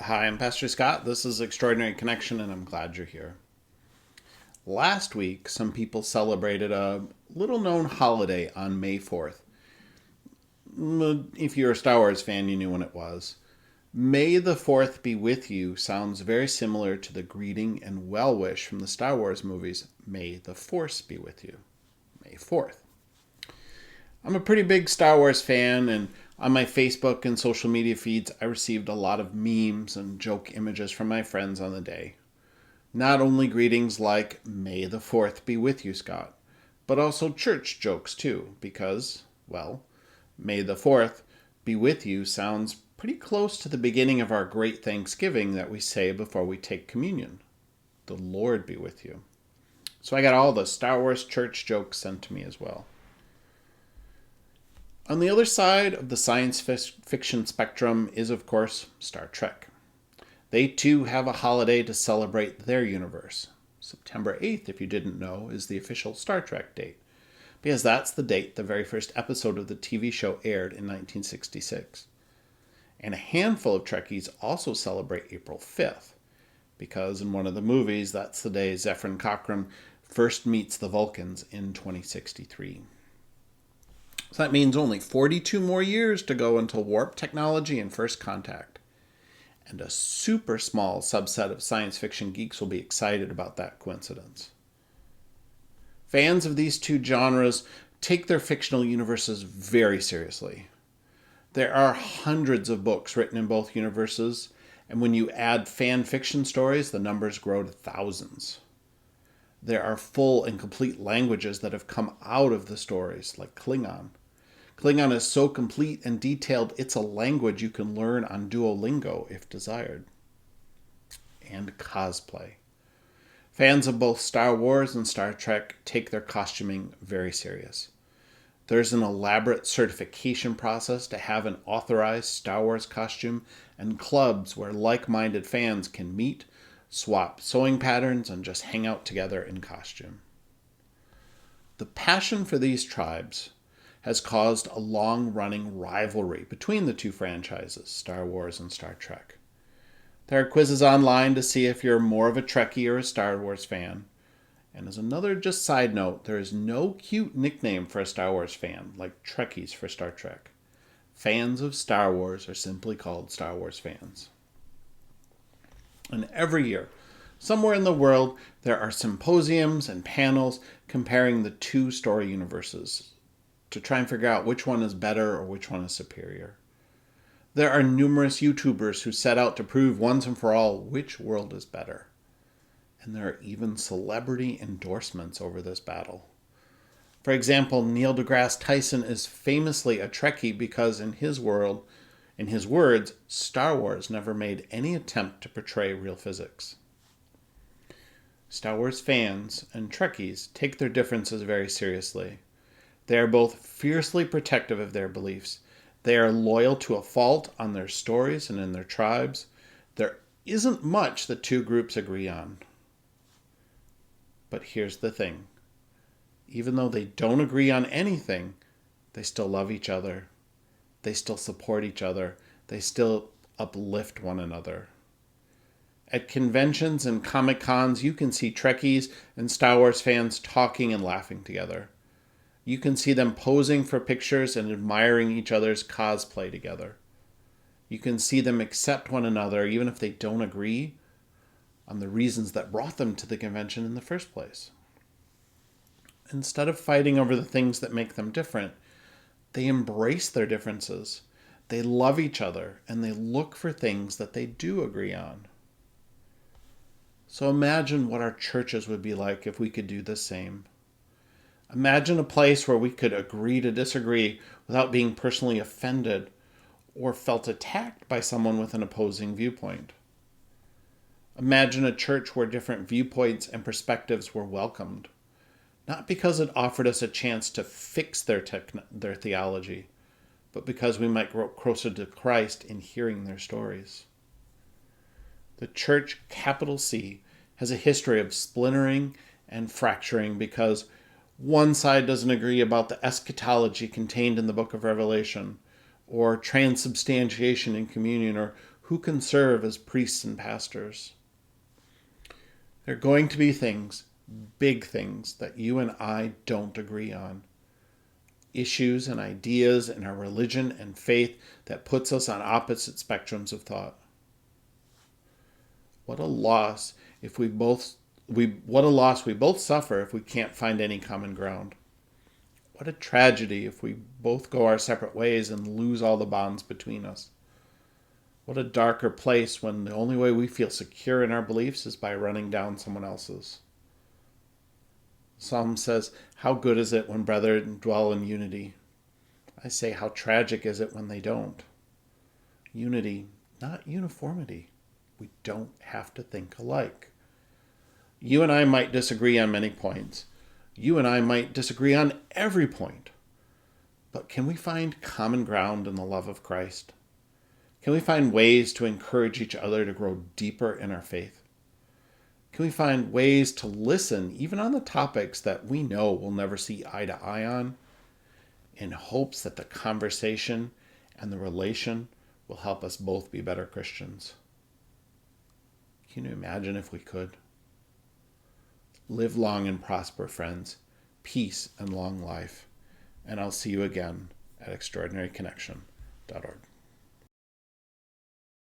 Hi, I'm Pastor Scott. This is Extraordinary Connection, and I'm glad you're here. Last week, some people celebrated a little known holiday on May 4th. If you're a Star Wars fan, you knew when it was. May the 4th be with you sounds very similar to the greeting and well wish from the Star Wars movies, May the Force be with you. May 4th. I'm a pretty big Star Wars fan, and on my Facebook and social media feeds, I received a lot of memes and joke images from my friends on the day. Not only greetings like, May the 4th be with you, Scott, but also church jokes too, because, well, May the 4th be with you sounds pretty close to the beginning of our great Thanksgiving that we say before we take communion. The Lord be with you. So I got all the Star Wars church jokes sent to me as well. On the other side of the science fiction spectrum is, of course, Star Trek. They too have a holiday to celebrate their universe. September 8th, if you didn't know, is the official Star Trek date, because that's the date the very first episode of the TV show aired in 1966. And a handful of Trekkies also celebrate April 5th, because in one of the movies, that's the day Zefram Cochrane first meets the Vulcans in 2063. So that means only 42 more years to go until warp technology and first contact. And a super small subset of science fiction geeks will be excited about that coincidence. Fans of these two genres take their fictional universes very seriously. There are hundreds of books written in both universes, and when you add fan fiction stories, the numbers grow to thousands. There are full and complete languages that have come out of the stories, like Klingon. Klingon is so complete and detailed, it's a language you can learn on Duolingo if desired. And cosplay. Fans of both Star Wars and Star Trek take their costuming very serious. There's an elaborate certification process to have an authorized Star Wars costume, and clubs where like-minded fans can meet, swap sewing patterns, and just hang out together in costume. The passion for these tribes has caused a long-running rivalry between the two franchises, Star Wars and Star Trek. There are quizzes online to see if you're more of a Trekkie or a Star Wars fan. And as another just side note, there is no cute nickname for a Star Wars fan, like Trekkies for Star Trek. Fans of Star Wars are simply called Star Wars fans. And every year, somewhere in the world, there are symposiums and panels comparing the two story universes to try and figure out which one is better or which one is superior. There are numerous YouTubers who set out to prove once and for all which world is better. And there are even celebrity endorsements over this battle. For example, Neil deGrasse Tyson is famously a Trekkie because in his words, Star Wars never made any attempt to portray real physics. Star Wars fans and Trekkies take their differences very seriously. They are both fiercely protective of their beliefs. They are loyal to a fault on their stories and in their tribes. There isn't much the two groups agree on. But here's the thing. Even though they don't agree on anything, they still love each other. They still support each other. They still uplift one another. At conventions and Comic Cons, you can see Trekkies and Star Wars fans talking and laughing together. You can see them posing for pictures and admiring each other's cosplay together. You can see them accept one another even if they don't agree on the reasons that brought them to the convention in the first place. Instead of fighting over the things that make them different, they embrace their differences. They love each other and they look for things that they do agree on. So imagine what our churches would be like if we could do the same. Imagine a place where we could agree to disagree without being personally offended or felt attacked by someone with an opposing viewpoint. Imagine a church where different viewpoints and perspectives were welcomed, not because it offered us a chance to fix their theology, but because we might grow closer to Christ in hearing their stories. The church, capital C, has a history of splintering and fracturing because one side doesn't agree about the eschatology contained in the book of Revelation, or transubstantiation in communion, or Who can serve as priests and pastors? There are going to be things, big things, that you and I don't agree on. Issues and ideas in our religion and faith that puts us on opposite spectrums of thought. What a loss we both suffer if we can't find any common ground. What a tragedy if we both go our separate ways and lose all the bonds between us. What a darker place when the only way we feel secure in our beliefs is by running down someone else's. Psalm says, "How good is it when brethren dwell in unity?" I say, how tragic is it when they don't? Unity, not uniformity. We don't have to think alike. You and I might disagree on many points. You and I might disagree on every point. But can we find common ground in the love of Christ? Can we find ways to encourage each other to grow deeper in our faith? Can we find ways to listen even on the topics that we know we'll never see eye to eye on, in hopes that the conversation and the relation will help us both be better Christians? Can you imagine if we could? Live long and prosper, friends. Peace and long life. And I'll see you again at extraordinaryconnection.org.